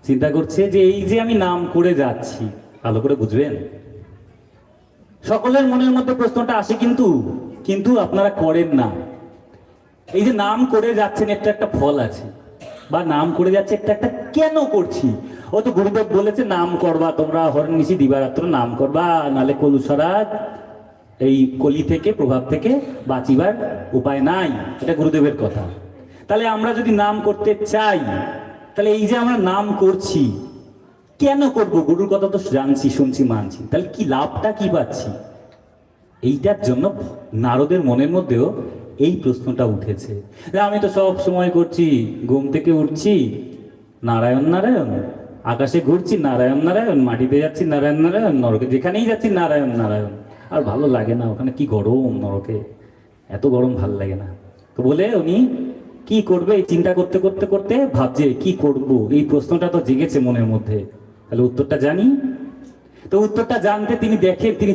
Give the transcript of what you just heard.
চিন্তা করছে যে এই যে আমি নাম করে যাচ্ছি, ভালো করে বুঝবেন, সকলের মনের মধ্যে প্রশ্নটা আসে, কিন্তু কিন্তু আপনারা করেন না। এই যে নাম করে যাচ্ছেন, একটা একটা ফল আছে, বা নাম করে যাচ্ছে একটা একটা কেন করছি। ও তো গুরুদেব বলেছে নাম করবা তোমরা হরনিশি দিবারাত্র নাম করবা, নালে কলুসরা এই কলি থেকে প্রভাব থেকে বাঁচিবার উপায় নাই, এটা গুরুদেবের কথা। তাহলে আমরা যদি নাম করতে চাই, তাহলে এই যে আমরা নাম করছি কেন করব? গুরুর কথা তো জানছি, শুনছি, মানছি, তাহলে কি লাভটা কি পাচ্ছি? এইটার জন্য নারদের মনের মধ্যেও এই প্রশ্নটা উঠেছে যে আমি তো সব সময় করছি, ঘুম থেকে উঠছি নারায়ণ নারায়ণ, আকাশে ঘুরছি নারায়ণ নারায়ণ, মাটিতে যাচ্ছি নারায়ণ নারায়ণ, নরকে যেখানেই যাচ্ছি নারায়ণ নারায়ণ, আর ভালো লাগে না, ওখানে কি গরম, নরকে এত গরম ভাল লাগে না। তো বলে উনি কি করবে এই চিন্তা করতে করতে করতে ভাবছে কি করব, এই প্রশ্নটা তো জেগেছে মনের মধ্যে। তাহলে উত্তরটা জানি। তো উত্তরটা জানতে তিনি দেখেন, তিনি